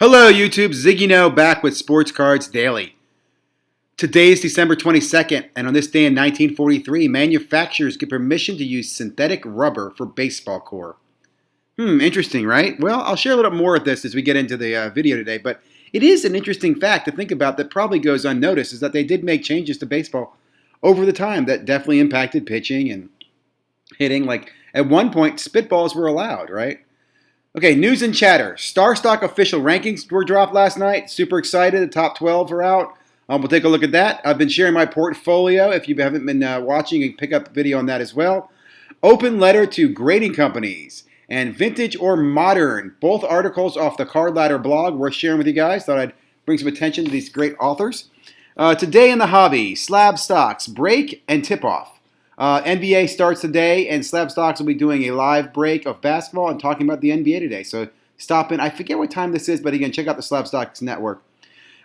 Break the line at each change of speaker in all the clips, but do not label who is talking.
Hello YouTube, ZiggyNo back with Sports Cards Daily. Today is December 22nd, and on this day in 1943, manufacturers get permission to use synthetic rubber for baseball core. Interesting, right? Well, I'll share a little bit more of this as we get into the video today, but it is an interesting fact to think about that probably goes unnoticed, is that they did make changes to baseball over the time that definitely impacted pitching and hitting. Like, at one point, spitballs were allowed, right? Okay, news and chatter. StarStock official rankings were dropped last night. Super excited. The top 12 are out. We'll take a look at that. I've been sharing my portfolio. If you haven't been watching, you can pick up a video on that as well. Open letter to grading companies and vintage or modern. Both articles off the Card Ladder blog worth sharing with you guys. Thought I'd bring some attention to these great authors. Today in the hobby, slab stocks, break and tip-off. NBA starts today, and Slab Stocks will be doing a live break of basketball and talking about the NBA today. So stop in. I forget what time this is, but again, check out the Slab Stocks Network.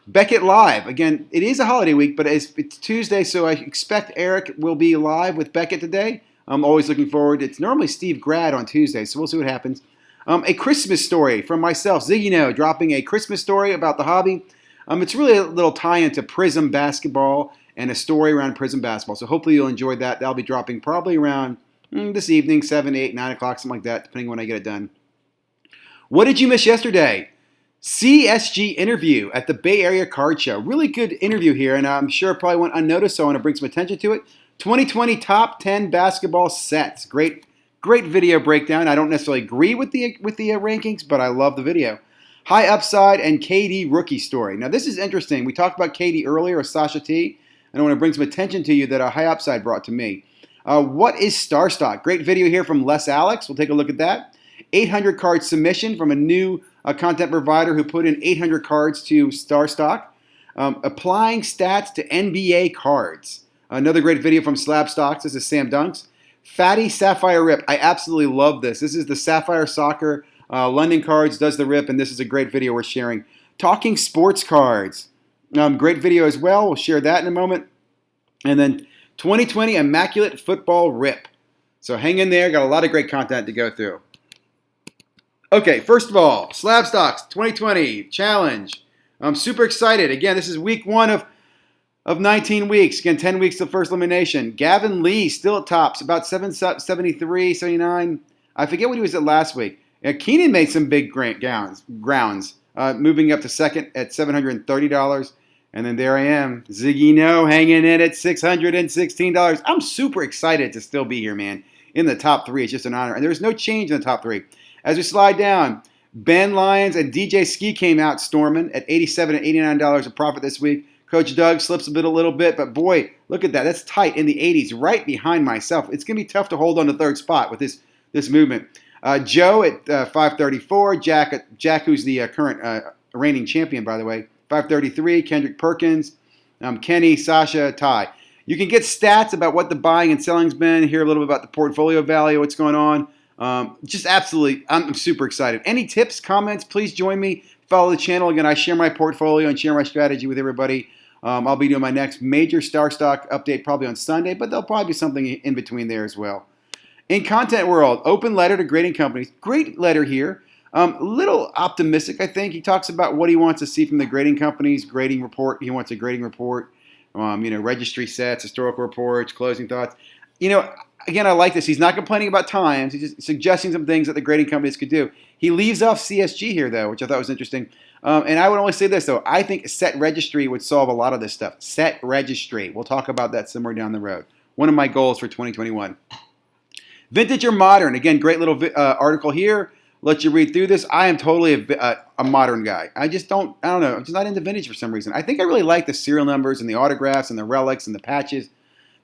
Beckett Live. Again, it is a holiday week, but it's Tuesday, so I expect Eric will be live with Beckett today. I'm always looking forward. It's normally Steve Grad on Tuesday, so we'll see what happens. A Christmas story from myself, ZiggyNo, dropping a Christmas story about the hobby. It's really a little tie-in to Prism basketball and a story around Prism basketball. So hopefully you'll enjoy that. That'll be dropping probably around this evening, 7, 8, 9 o'clock, something like that, depending on when I get it done. What did you miss yesterday? CSG interview at the Bay Area Card Show. Really good interview here, and I'm sure it probably went unnoticed, so I want to bring some attention to it. 2020 top 10 basketball sets. Great video breakdown. I don't necessarily agree with the rankings, but I love the video. High upside and KD rookie story. Now this is interesting. We talked about KD earlier, or Sasha T. And I want to bring some attention to you that a high upside brought to me. What is StarStock? Great video here from Les Alex. We'll take a look at that. 800 card submission from a new content provider who put in 800 cards to StarStock. Applying stats to NBA cards. Another great video from Slab Stocks. This is Sam Dunks. FATI Sapphire Rip. I absolutely love this. This is the Sapphire Soccer. London Cards does the rip, and this is a great video we're sharing. Talking sports cards. Great video as well. We'll share that in a moment. And then 2020 Immaculate Football Rip. So hang in there. Got a lot of great content to go through. Okay, first of all, Slab Stocks 2020 Challenge. I'm super excited. Again, this is week 1 of 19 weeks. Again, 10 weeks to first elimination. Gavin Lee still at tops, about 773, 79. I forget what he was at last week. Keenan made some big grounds. Moving up to second at $730. And then there I am, ZiggyNo, hanging in at $616. I'm super excited to still be here, man. In the top 3, it's just an honor. And there's no change in the top 3. As we slide down, Ben Lyons and DJ Ski came out storming at $87 and $89 a profit this week. Coach Doug slips a little bit, but boy, look at that. That's tight in the 80s, right behind myself. It's going to be tough to hold on to third spot with this movement. Joe at 534. Jack, who's the current reigning champion, by the way, 533. Kendrick Perkins, Kenny, Sasha, Ty. You can get stats about what the buying and selling's been. Hear a little bit about the portfolio value, what's going on. Just absolutely, I'm super excited. Any tips, comments? Please join me. Follow the channel. Again, I share my portfolio and share my strategy with everybody. I'll be doing my next major StarStock update probably on Sunday, but there'll probably be something in between there as well. In content world, open letter to grading companies. Great letter here. Little optimistic, I think. He talks about what he wants to see from the grading companies, grading report. He wants a grading report, registry sets, historical reports, closing thoughts. Again, I like this. He's not complaining about times. He's just suggesting some things that the grading companies could do. He leaves off CSG here, though, which I thought was interesting. And I would only say this, though. I think set registry would solve a lot of this stuff. Set registry. We'll talk about that somewhere down the road. One of my goals for 2021. Vintage or modern? Again, great little article here. Let you read through this. I am totally a modern guy. I don't know. I'm just not into vintage for some reason. I think I really like the serial numbers and the autographs and the relics and the patches.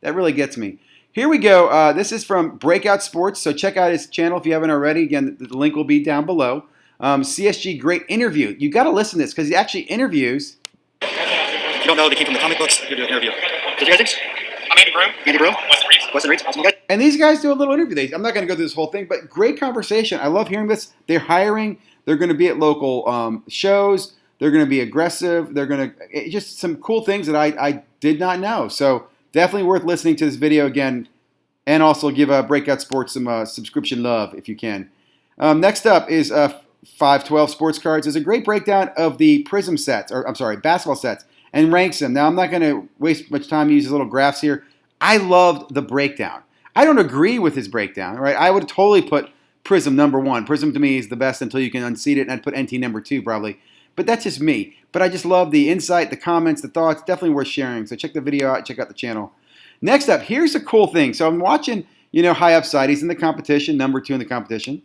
That really gets me. Here we go. This is from Breakout Sports, so check out his channel if you haven't already. Again, the link will be down below. CSG, great interview. You got to listen to this because he actually interviews.
If you don't know, they came from the comic books. You're doing an interview. Did you guys think? I'm Andy Broom. Andy Broom. Weston Reeves. Awesome guy.
And these guys do a little interview. I'm not going to go through this whole thing, but great conversation. I love hearing this. They're hiring. They're going to be at local shows. They're going to be aggressive. They're going to just some cool things that I did not know. So definitely worth listening to this video again, and also give Breakout Sports some subscription love if you can. Next up is 512 Sports Cards does a great breakdown of the Prism sets, or I'm sorry, basketball sets, and ranks them. Now, I'm not going to waste much time using little graphs here. I loved the breakdown. I don't agree with his breakdown, right? I would totally put Prism number 1. Prism to me is the best until you can unseat it, and I'd put NT number 2 probably. But that's just me. But I just love the insight, the comments, the thoughts. Definitely worth sharing. So check the video out. Check out the channel. Next up, here's a cool thing. So I'm watching, High Upside. He's in the competition, number 2 in the competition.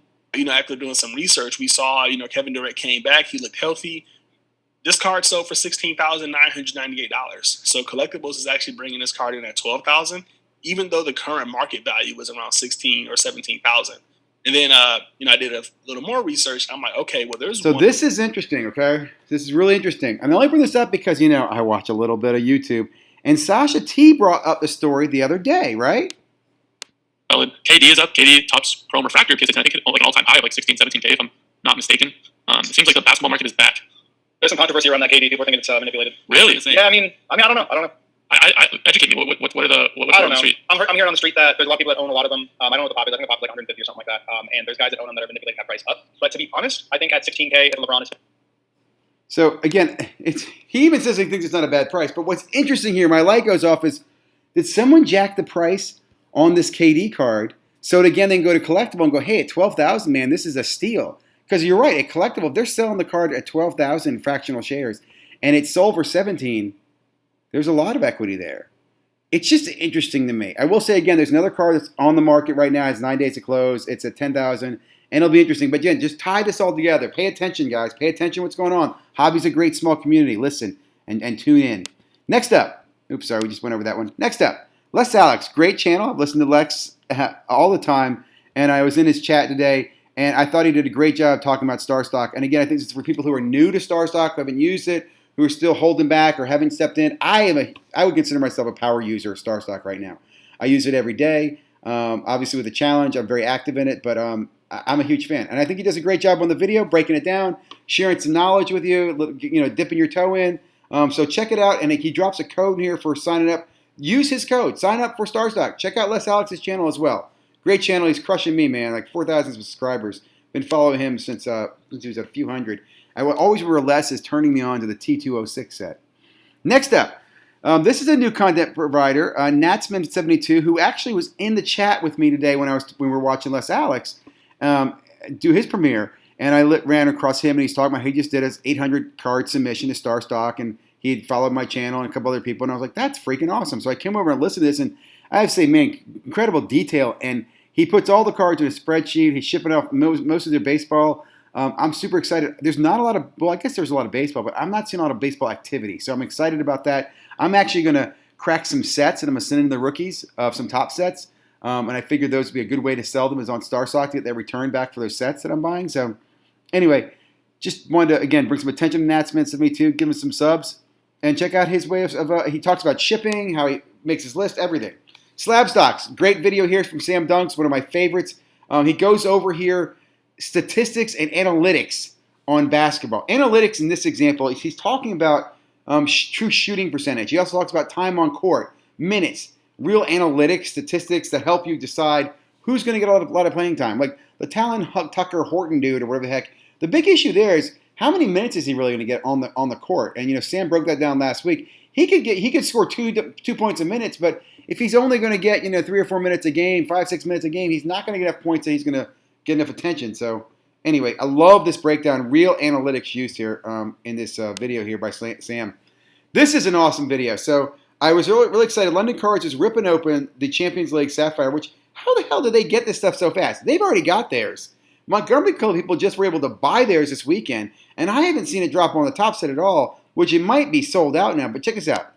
After doing some research, we saw, Kevin Durant came back. He looked healthy. This card sold for $16,998. So Collectibles is actually bringing this card in at $12,000, even though the current market value was around $16,000 or $17,000. And then, I did a little more research. I'm like, okay, well, there's
So this is interesting, okay? This is really interesting. And I only bring this up because, I watch a little bit of YouTube. And Sasha T brought up the story the other day, right?
Well, KD is up. KD tops Chrome Refractor because it's, I think, like an all-time high of like 16, 17K, if I'm not mistaken. It seems like the basketball market is back.
There's some controversy around that KD. People are thinking it's manipulated.
Really?
Yeah, I mean, I don't know.
I educate me. What's
I don't know.
the street?
I'm hearing on the street that there's a lot of people that own a lot of them. I don't know what the pop is. I think the pop is like 150 or something like that. And there's guys that own them that are manipulating that price up. But to be honest, I think at 16K, if LeBron is.
So again, he even says he thinks it's not a bad price. But what's interesting here, my light goes off, is did someone jack the price on this KD card? So again, they can go to Collectible and go, hey, at $12,000, man, this is a steal. Because you're right, at Collectible, if they're selling the card at $12,000 fractional shares, and it's sold for $17,000, there's a lot of equity there. It's just interesting to me. I will say again, there's another card that's on the market right now. It's 9 days to close. It's at $10,000, and it'll be interesting. But again, just tie this all together. Pay attention, guys. Pay attention to what's going on. Hobby's a great small community. Listen and tune in. Next up, oops, sorry, we just went over that one. Next up, Les Alex, great channel. I've listened to Lex all the time, and I was in his chat today, and I thought he did a great job talking about Star Stock. And again, I think it's for people who are new to Star Stock, who haven't used it, who are still holding back or haven't stepped in. I would consider myself a power user of Star Stock right now. I use it every day. Obviously with the challenge, I'm very active in it, but I'm a huge fan. And I think he does a great job on the video, breaking it down, sharing some knowledge with you, dipping your toe in. So check it out, and he drops a code here for signing up. Use his code. Sign up for Star Stock. Check out Les Alex's channel as well. Great channel. He's crushing me, man. Like 4,000 subscribers. Been following him since he was at a few hundred. I will always remember Les is turning me on to the T206 set. Next up, this is a new content provider, Natsman72, who actually was in the chat with me today when we were watching Les Alex do his premiere. And I ran across him, and he's talking about he just did his 800 card submission to Star Stock, and he had followed my channel and a couple other people, and I was like, that's freaking awesome. So I came over and listened to this, and I have to say, man, incredible detail. And he puts all the cards in a spreadsheet. He's shipping off most of their baseball. I'm super excited. There's not a lot of, well, I guess there's a lot of baseball, but I'm not seeing a lot of baseball activity. So I'm excited about that. I'm actually going to crack some sets, and I'm going to send in the rookies of some top sets. And I figured those would be a good way to sell them is on Star Stock to get their return back for those sets that I'm buying. So anyway, just wanted to, again, bring some attention to Natsman72, give him some subs, and check out his way of he talks about shipping, how he makes his list, everything. Slab Stocks, great video here from Sam Dunks, one of my favorites. He goes over here statistics and analytics on basketball. Analytics in this example, he's talking about true shooting percentage. He also talks about time on court, minutes, real analytics, statistics that help you decide who's going to get a lot of playing time. Like the Talon Tucker Horton dude or whatever the heck. The big issue there is how many minutes is he really going to get on the court? And Sam broke that down last week. He could score 2 points a minute, but if he's only going to get 3 or 4 minutes a game, 5-6 minutes a game, he's not going to get enough points that he's going to get enough attention. So anyway, I love this breakdown. Real analytics used here in this video here by Sam. This is an awesome video. So I was really excited. London Cards is ripping open the Champions League Sapphire, which how the hell did they get this stuff so fast? They've already got theirs. Montgomery people just were able to buy theirs this weekend, and I haven't seen it drop on the top set at all, which it might be sold out now, but check this out.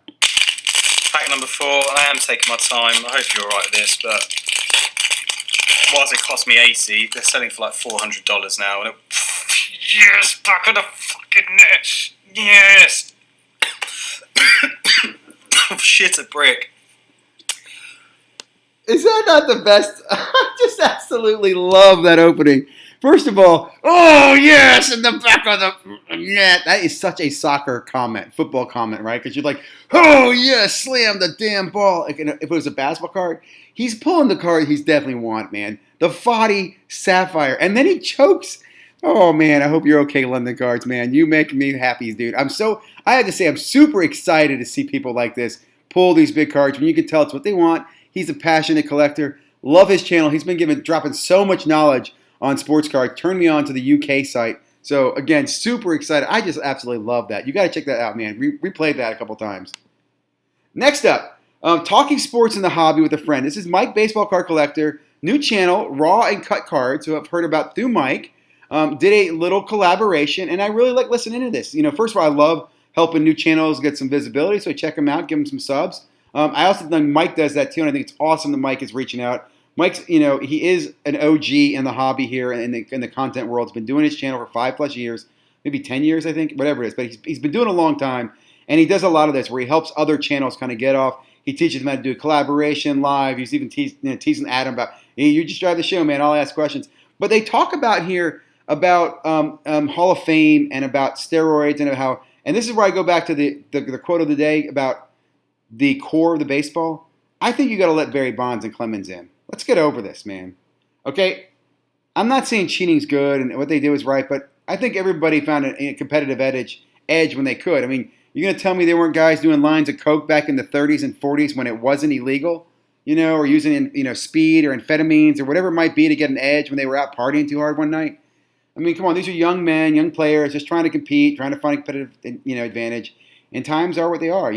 Pack number 4, I am taking my time. I hope you're alright with this, but whilst it cost me 80, they're selling for like $400 now. And yes, back of the fucking net. Yes. Shit a brick.
Is that not the best? I just absolutely love that opening. First of all, oh yes, in the back of the net. That is such a soccer comment, football comment, right? Because you're like, oh yes, slam the damn ball. Like, if it was a basketball card, he's pulling the card he's definitely want, man. The FATI Sapphire. And then he chokes Oh man, I hope you're okay, London Cards, man. You make me happy, dude. I had to say, I'm super excited to see people like this pull these big cards when you can tell it's what they want. He's a passionate collector. Love his channel. He's been dropping so much knowledge on sports cards. Turned me on to the UK site. So again, super excited. I just absolutely love that. You got to check that out, man. Replayed that a couple times. Next up, talking sports in the hobby with a friend. This is Mike, baseball card collector. New channel, Raw and Cut Cards, who I've heard about through Mike. Did a little collaboration, and I really like listening to this. First of all, I love helping new channels get some visibility, so check them out, give them some subs. I also think Mike does that too, and I think it's awesome that Mike is reaching out. Mike's, he is an OG in the hobby here in the content world. He's been doing his channel for 5+ years, maybe 10 years, I think, whatever it is. But he's been doing it a long time, and he does a lot of this where he helps other channels kind of get off. He teaches them how to do collaboration live. He's even teasing Adam about, hey, you just drive the show, man. I'll ask questions. But they talk about here about Hall of Fame and about steroids and how, and this is where I go back to the quote of the day about the core of the baseball. I think you got to let Barry Bonds and Clemens in. Let's get over this, man. Okay, I'm not saying cheating's good and what they did was right, but I think everybody found a competitive edge when they could. I mean, you're going to tell me there weren't guys doing lines of coke back in the 30s and 40s when it wasn't illegal, or using speed or amphetamines or whatever it might be to get an edge when they were out partying too hard one night? I mean, come on, these are young men, young players, just trying to compete, trying to find a competitive, advantage. And times are what they are,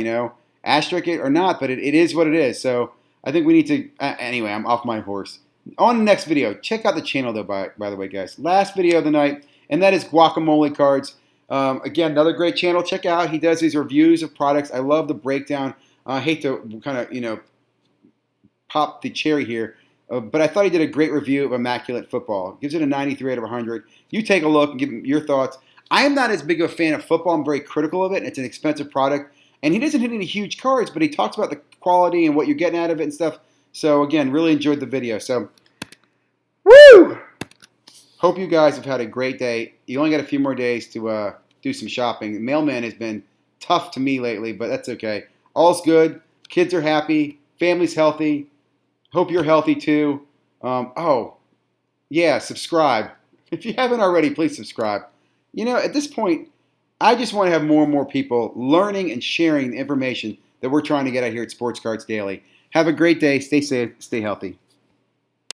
asterisk it or not, but it is what it is. So I think we need to, anyway, I'm off my horse. On the next video, check out the channel though, by the way, guys. Last video of the night, and that is Guacamole Cards. Again, another great channel. Check out. He does these reviews of products. I love the breakdown. I hate to kind of, pop the cherry here. But I thought he did a great review of Immaculate Football. Gives it a 93 out of 100. You take a look and give him your thoughts. I am not as big of a fan of football. I'm very critical of it. It's an expensive product. And he doesn't hit any huge cards, but he talks about the quality and what you're getting out of it and stuff. So, again, really enjoyed the video. So, woo! Hope you guys have had a great day. You only got a few more days to do some shopping. The mailman has been tough to me lately, but that's okay. All's good. Kids are happy. Family's healthy. Hope you're healthy too. Subscribe. If you haven't already, please subscribe. At this point, I just want to have more and more people learning and sharing the information that we're trying to get out here at Sports Cards Daily. Have a great day. Stay safe. Stay healthy.